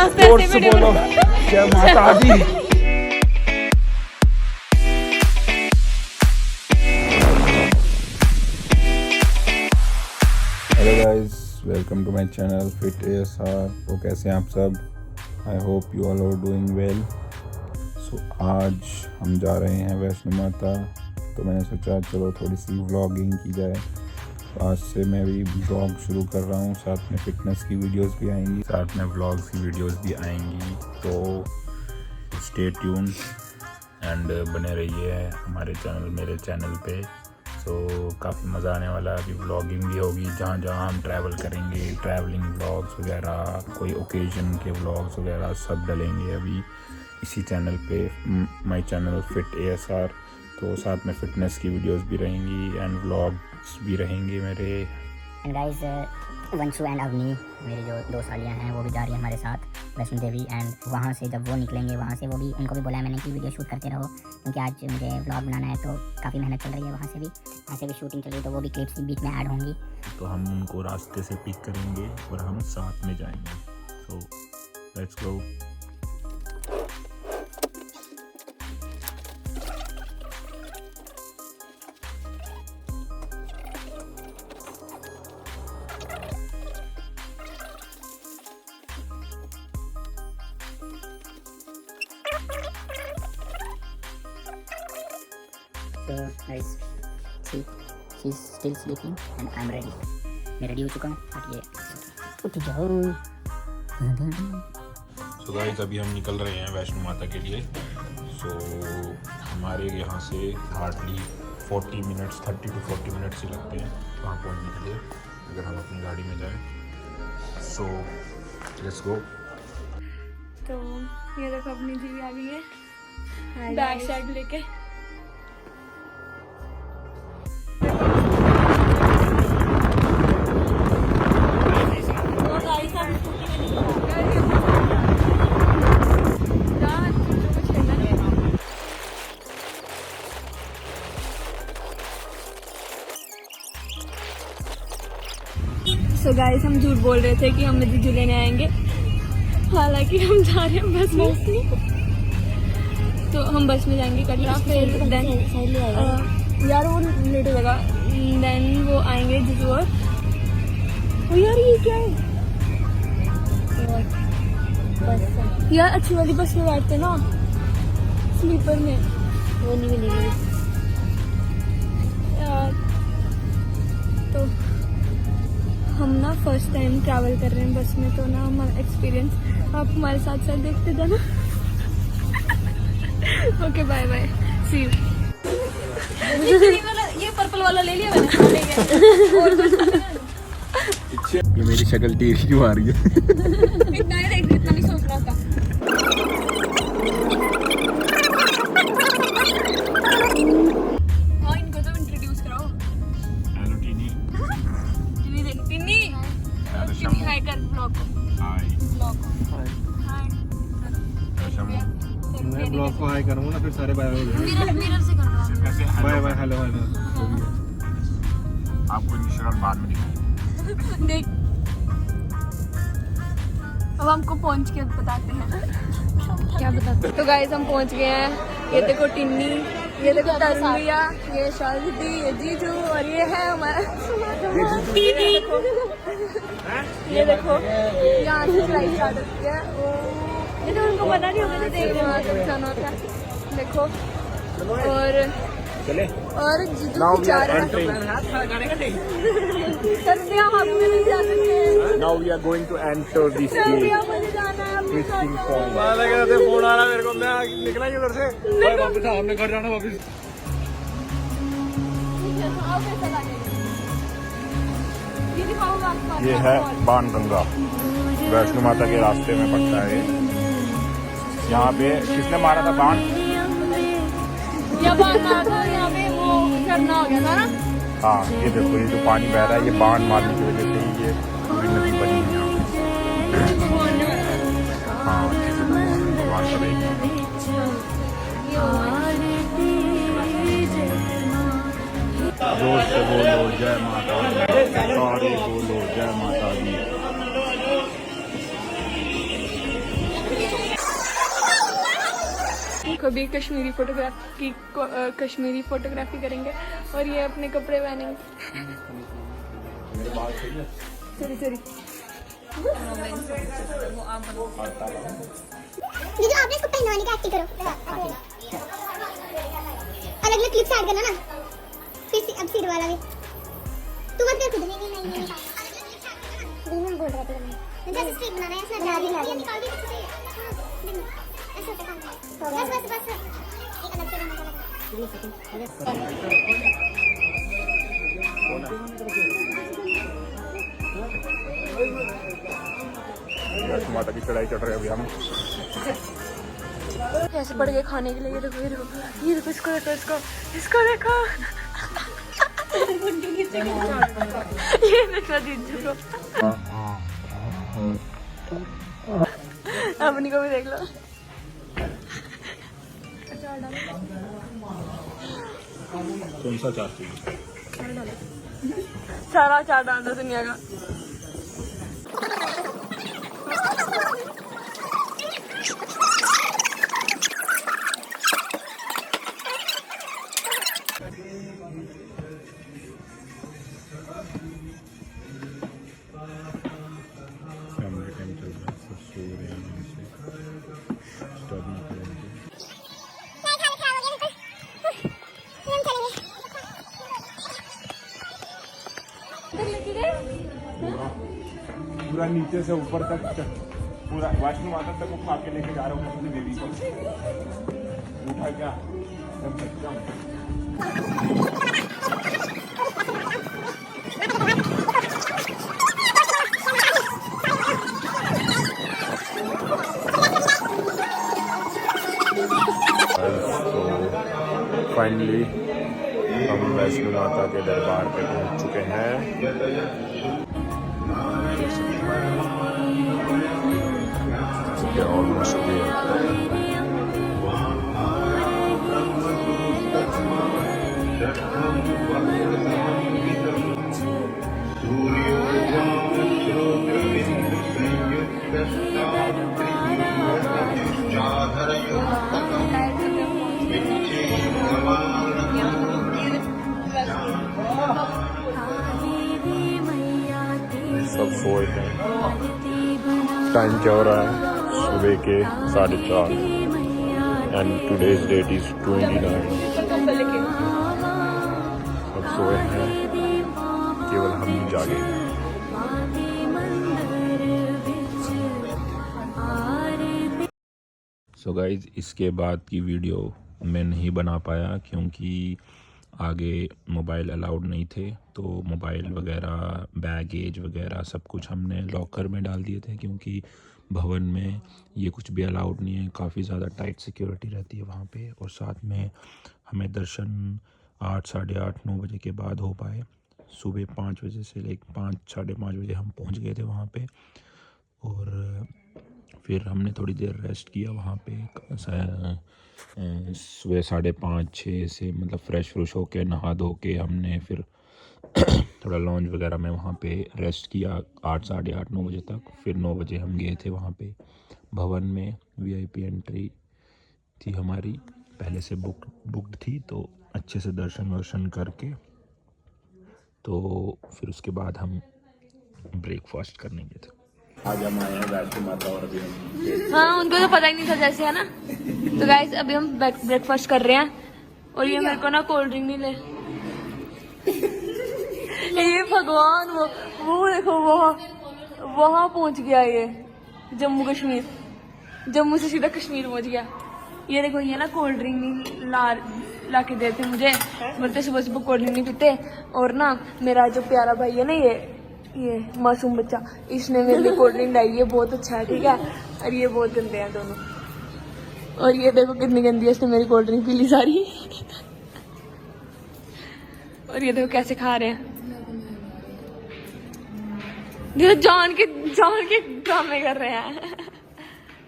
जोर से बोलो जय Mata Di. Hello guys, welcome to my channel fit ASR। तो कैसे हैं आप सब? I hope you all are doing well. So आज हम जा रहे हैं वैष्णो माता, तो मैंने सोचा चलो थोड़ी सी व्लॉगिंग की जाए। तो आज से मैं भी व्लॉग शुरू कर रहा हूँ, साथ में फिटनेस की वीडियोस भी आएंगी, साथ में व्लॉग्स की वीडियोस भी आएंगी। तो स्टे ट्यून एंड बने रहिए हमारे चैनल, मेरे चैनल पे। तो काफ़ी मज़ा आने वाला है। अभी व्लॉगिंग भी होगी, जहाँ जहाँ हम ट्रैवल करेंगे, ट्रैवलिंग व्लॉग्स वगैरह, कोई ओकेजन के व्लॉग्स वगैरह सब डलेंगे अभी इसी चैनल पे, माय चैनल फिट ASR। तो साथ में फिटनेस की वीडियोस भी रहेंगी एंड व्लॉग्स भी रहेंगे मेरे। And guys, Vanshu and Avani, मेरी जो दो सालियाँ हैं, वो भी जा रही हैं हमारे साथ वैष्णो देवी। एंड वहाँ से जब वो निकलेंगे, वहाँ से वो भी, उनको भी बोला है मैंने कि वीडियो शूट करते रहो, क्योंकि आज मुझे व्लॉग बनाना है। तो काफ़ी मेहनत चल रही है, वहाँ से भी शूटिंग चल रही है, तो वो भी क्लिप्स बीच में ऐड होंगी। तो हम उनको रास्ते से पिक करेंगे और हम साथ में जाएंगे। So let's go. So guys, see, she's still sleeping and I'm ready. मैं रेडी हो चुका हूँ, और ये उठ जाओ। सो गाइस, अभी हम निकल रहे हैं वैष्णो माता के लिए। सो हमारे यहाँ से हार्डली 40 मिनट्स, 30 to 40 मिनट्स ही लगते हैं वहाँ पहुँचने के लिए, अगर हम अपनी गाड़ी में जाएं। So let's go. तो ये देखो अपनी दीदी आ गई है बैग शैग लेके। सो गाइस, हम झूठ बोल रहे थे कि हम जीजू लेने आएंगे, हालांकि हम जा रहे हैं बस में। तो हम बस में जाएंगे कटरा, फिर देन यार वो लेट हो जाएगा, देन वो आएंगे जीजू। और यार ये क्या है यार, अच्छी वाली बस में बैठते ना, स्लीपर में वो नहीं मिलेगी यार। तो हम ना फर्स्ट टाइम ट्रैवल कर रहे हैं बस में, तो ना हमारा एक्सपीरियंस आप हमारे साथ साथ देखते जाना। Okay, bye bye, see you. ये पर्पल वाला ले लिया मैंने। ये मेरी शक्ल टेढ़ी क्यों आ रही है? इतना नहीं सोचना था। हाँ, इनको तो इंट्रोड्यूस कराओ। Hello tiny. टिन्नी हाय कर ब्लॉग को। हाय। ब्लॉग को हाय। मैं ब्लॉग को हाई करूँगा ना, फिर सारे बाय हो मिरर से कर रहा बाय बाय, हेलो हेलो। आपको इंस्टाग्राम बाद में दिखाएंगे। देख, अब हमको पहुंच के बताते हैं क्या बताते हैं। तो गाइस, हम पहुंच गए हैं। ये देखो टिन्नी, ये देखो तरुण भैया, ये शादी, ये जीजू, और ये है हमारा ये देखो यहाँ से फ्लाइट स्टार्ट होती है। ये तो उनको पता नहीं होगा, तो देख रहे हो जाना होता है। देखो, और जीजू जा रहे हैं। सर्दियाँ हम में नहीं जा सकते। Now we are going to enter this सर्दियाँ gate. मुझे जाना है अपने Twisting साथ। point. फोन आ रहा मेरे को, मैं निकला ही उधर से। वापस आओ, हमने घर जाना वापस। ये है बाणगंगा, वैष्णो माता के रास्ते में पड़ता है। यहाँ पे किसने मारा था बाण? यहाँ पे वो झरना हो गया था ना। हाँ, ये देखो, ये जो पानी बह रहा है, ये बाण मारने की वजह से ही ये पूरी नदी बनी है यहाँ पे। हाँ, भगवान का देख। जोर से बोलो जय माता दी, सारे बोलो जय माता दी। अभी कश्मीरी फोटोग्राफी करेंगे और ये अपने कपड़े पहनेंगे। सॉरी ये जो आपने इसको पहनवाने की एक्टिंग करो, अलग अलग क्लिप्स ऐड करना ना, फिर अब सिर वाला भी तू मत कर खुद। नहीं बोल रहा था जैसे स्ट्रीक बनाना है, इसमें बना दिया निकाल दी अच्छे से। ऐसे होता काम बस एक अलग से बनाना वैष्णो माता की चढ़ाई चढ़ रहे हैं अभी हम। कैसे पड़ गए खाने के लिए। ये देखो इसको देखो, इसको देखो ये देखो जीजू को। अपनी को भी देख लो। कौन सा चाहती है? सारा अचार डाल दो दुनिया का। फैमिली टाइम चल रहा है, सब सो रहे हैं आराम से, डिस्टर्ब नहीं करेंगे। पूरा नीचे से ऊपर तक पूरा वैष्णो माता तक उठा के लेके जा रहा हूँ अपनी देवी को। उठा क्या फाइनली हम वैष्णो माता के दरबार पे पहुंच चुके हैं। ऑलमोस्ट सब सोए हैं। टाइम क्या हो रहा है? सुबह के 4:30 एंड टुडेज डेट इज 29। सब सोए हैं, केवल हम ही जागे हैं। सो गाइज, इसके बाद की वीडियो मैं नहीं बना पाया क्योंकि आगे मोबाइल अलाउड नहीं थे, तो मोबाइल वगैरह, बैगेज वगैरह सब कुछ हमने लॉकर में डाल दिए थे क्योंकि भवन में ये कुछ भी अलाउड नहीं है। काफ़ी ज़्यादा टाइट सिक्योरिटी रहती है वहाँ पे, और साथ में हमें दर्शन 8, साढ़े 8, 9 बजे के बाद हो पाए। सुबह 5 बजे से लेकर 5, साढ़े 5 बजे हम पहुँच गए थे वहाँ पे, और फिर हमने थोड़ी देर रेस्ट किया वहाँ पे। सुबह 5:30, 6 से मतलब फ्रेश होके नहा धो के हमने फिर थोड़ा लॉन्च वगैरह में वहाँ पे रेस्ट किया 8, साढ़े 8, 9 बजे तक। फिर 9 बजे हम गए थे वहाँ पे भवन में। VIP एंट्री थी हमारी, पहले से बुकड थी, तो अच्छे से दर्शन वर्शन करके तो फिर उसके बाद हम ब्रेकफास्ट करने गए थे। आज हम आए हैं वैष्णो माता, और अभी हम हाँ, उनको तो पता ही नहीं था जैसे, है ना। तो गाइस अभी हम ब्रेकफास्ट कर रहे हैं, और ये मेरे को ना कोल्ड ड्रिंक नहीं ले। ये भगवान, वो देखो वहाँ पहुँच गया ये जम्मू कश्मीर, जम्मू से सीधा कश्मीर पहुँच गया। ये देखो, ये ना कोल्ड ड्रिंक नहीं ला के देते मुझे, बोलते सुबह सुबह कोल्ड ड्रिंक नहीं पीते। और ना मेरा जो प्यारा भाई है ना, ये मासूम बच्चा, इसने मेरे लिए कोल्ड ड्रिंक लाई है, बहुत अच्छा है, ठीक है। और ये बहुत गंदे हैं दोनों। और ये देखो कितनी गंदी है, इसने मेरी कोल्ड ड्रिंक पी ली सारी। और ये देखो कैसे खा रहे हैं, देखो जान के ड्रामे कर रहे हैं।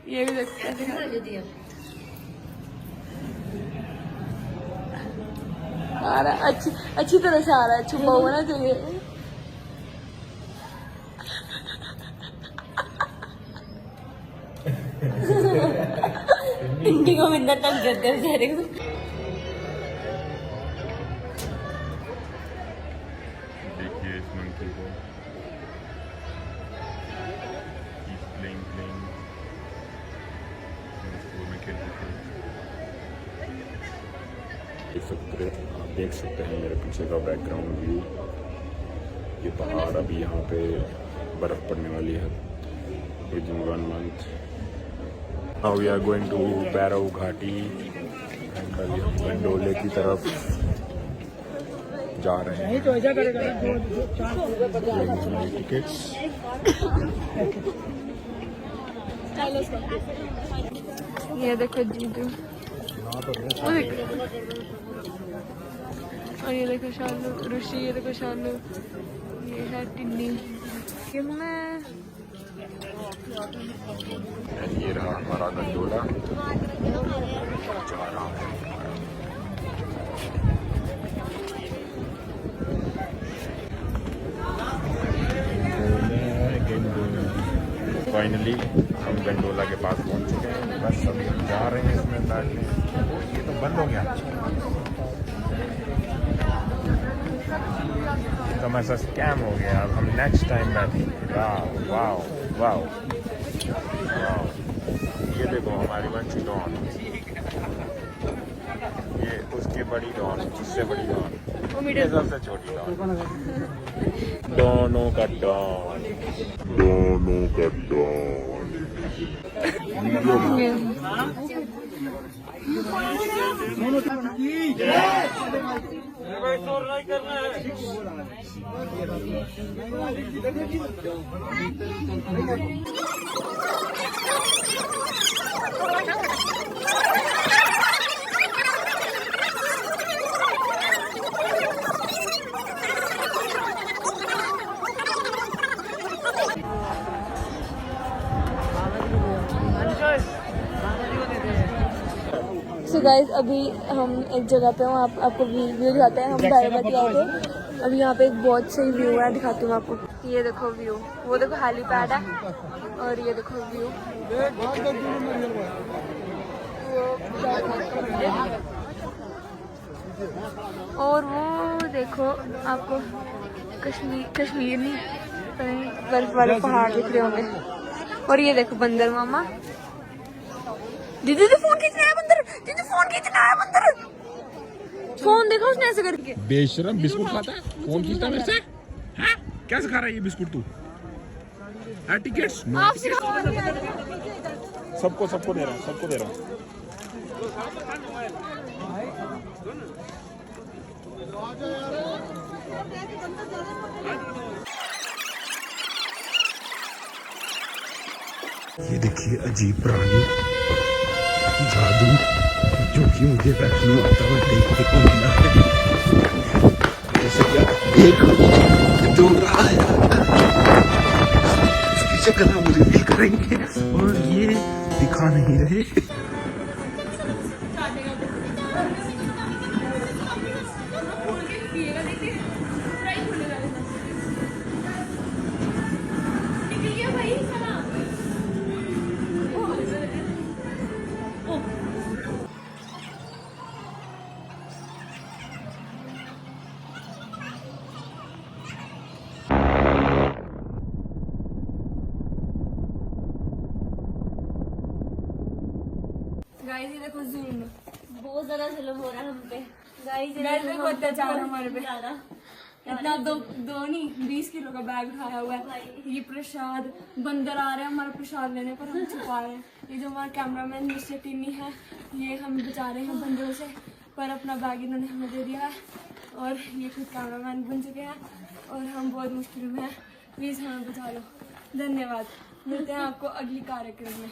ये भी देखो कैसे खा रहे हैं। आ रहा है, अच्छी तरह से आ रहा है, छुपा हुआ ना चाहिए। पिंडी को मिलता तक देते बेचारे को। देखिए इस मंकी को, आप देख सकते हैं मेरे पीछे का बैकग्राउंड व्यू। ये पहाड़ अभी यहाँ पे बर्फ पड़ने वाली है within 1 month। Now we are going to Bhairav Ghati, अभी हम गंडोले की तरफ जा रहे हैं। टिकट्स ये देखो जीजू, और ये देखो शालू, ऋषि, ये देखो शालू, ये है टिन्नी, ये मैं। ये रहा हमारा गंडोला जा रहा है। फाइनली हम गंडोला के पास पहुंच चुके हैं। बस अभी हम जा रहे हैं इसमें बैठने। ये तो बंद हो गया, तो ऐसा स्कैम हो गया। अब हम नेक्स्ट टाइम बैठेंगे। वाह वाह वाह वाह, ये देखो हमारी वंशी डॉन, ये उसकी बड़ी डॉन, उससे बड़ी डॉन, ये सबसे छोटी डॉन। दोनों का डॉन, दोनों का डॉन। सो गाइस अभी हम एक जगह पे वहाँ आपको व्यू दिखाते हैं। हम भैरवती आए थे। अभी यहाँ पे एक बहुत सही व्यू है, दिखाती हूँ आपको। ये देखो व्यू, वो देखो हेलीपैड है, और ये देखो व्यू। और वो देखो आपको कश्मीर नहीं, बर्फ वाले पहाड़ दिख रहे होंगे। और ये देखो बंदर मामा। दीदी फोन खींचना है बंदर, दीदी फोन खींचना है बंदर। फोन देखो उसने ऐसे करके। बेशरम बिस्कुट खाता है, फोन खींचता है मेरे से। हाँ? कैसे खा रहा है ये बिस्कुट तू? टिकट्स सबको दे रहा हूँ, सबको दे रहा हूँ। ये देखिए अजीब प्राणी जादू जो कि मुझे वैष्णो आता हुआ देखने को मिला है। जैसे क्या देखो दौड़ रहा है, उसकी शक्ल हम रिवील करेंगे और ये दिखा नहीं रहे। गाइस ये देखो जूम, बहुत ज्यादा जुल्म हो रहा है हम पे। गाइस देखो अत्याचार हमारे पे। इतना दो नहीं 20 किलो का बैग उठाया हुआ है। ये प्रसाद, बंदर आ रहे हैं हमारा प्रसाद लेने पर, हम छुपा रहे हैं। ये जो हमारा कैमरामैन मिस्टर टिन्नी है, ये हम बचा रहे हैं बंदरों से, पर अपना बैग इन्होंने हमें दे दिया है। और ये खुद कैमरामैन बन चुके हैं और हम बहुत मुश्किल में हैं। प्लीज़ हमें बचा लो, धन्यवाद। मिलते हैं आपको अगली कार्यक्रम में।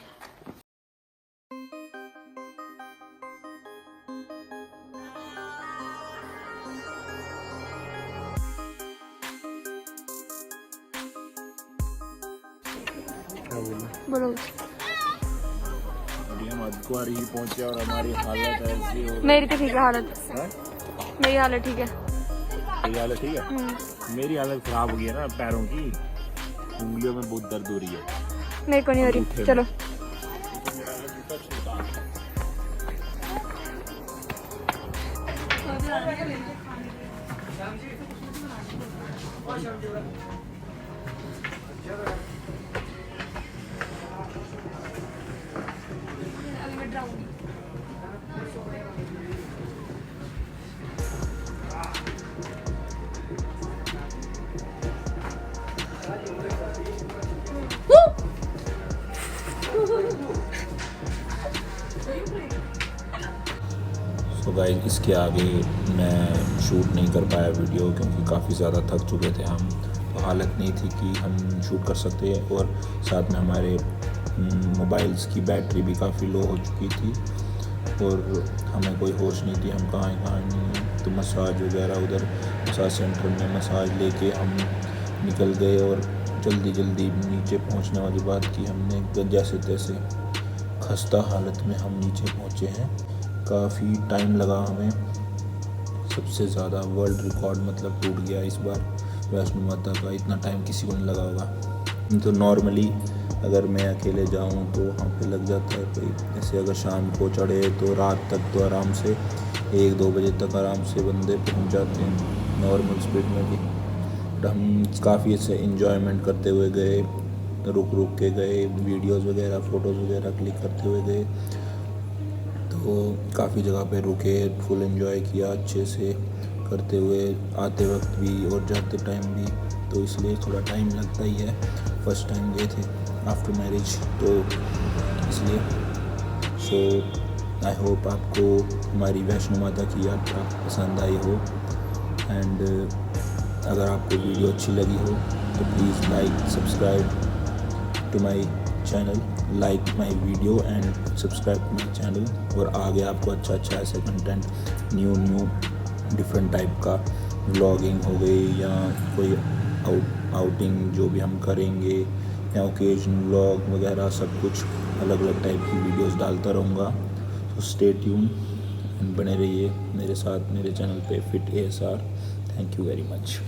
बोलो। अभी हम अद्वार ही पहुंचे और हमारी हालत ऐसी हो। मेरी तो ठीक है हालत, मेरी हालत ठीक है। मेरी हालत ठीक है, मेरी हालत खराब हो गई है ना, पैरों की उंगलियों में बहुत दर्द हो रही है। मेरे को नहीं हो रही। चलो अभी मैं डराऊंगी। सो गाइस इसके आगे मैं शूट नहीं कर पाया वीडियो, क्योंकि काफ़ी ज़्यादा थक चुके थे हम। तो हालत नहीं थी कि हम शूट कर सकते हैं, और साथ में हमारे मोबाइल्स की बैटरी भी काफ़ी लो हो चुकी थी, और हमें कोई होश नहीं थी हम कहाँ नहीं हैं। तो मसाज वगैरह उधर मसाज सेंटर में मसाज लेके हम निकल गए, और जल्दी नीचे पहुंचने वाली बात की हमने। जैसे तैसे खस्ता हालत में हम नीचे पहुंचे हैं। काफ़ी टाइम लगा हमें। सबसे ज़्यादा वर्ल्ड रिकॉर्ड मतलब टूट गया इस बार वैष्णो माता का। इतना टाइम किसी को नहीं लगा होगा। तो नॉर्मली अगर मैं अकेले जाऊं तो वहाँ पे लग जाता है कोई, ऐसे अगर शाम को चढ़े तो रात तक तो आराम से 1-2 बजे तक आराम से बंदे पहुँच जाते हैं नॉर्मल स्पीड में भी। बट हम काफ़ी ऐसे इंजॉयमेंट करते हुए गए, रुक के गए, वीडियोस वगैरह फ़ोटोज़ वगैरह क्लिक करते हुए गए। तो काफ़ी जगह पे रुके, फुल एंजॉय किया अच्छे से करते हुए, आते वक्त भी और जाते टाइम भी। तो इसलिए थोड़ा टाइम लगता ही है। फर्स्ट टाइम गए थे आफ्टर मैरिज, तो इसलिए सो आई होप आपको हमारी वैष्णो माता की यात्रा पसंद आई हो। एंड अगर आपको वीडियो अच्छी लगी हो तो please like subscribe to my channel, like my video and subscribe to my channel. और आगे आपको अच्छा ऐसा कंटेंट न्यू डिफरेंट टाइप का व्लॉगिंग हो गई, या कोई आउटिंग जो भी हम करेंगे, या ओकेजन व्लॉग वगैरह, सब कुछ अलग टाइप की वीडियोस डालता रहूँगा। तो स्टे ट्यून एंड बने रहिए मेरे साथ मेरे चैनल पे fit ASR। Thank you very much.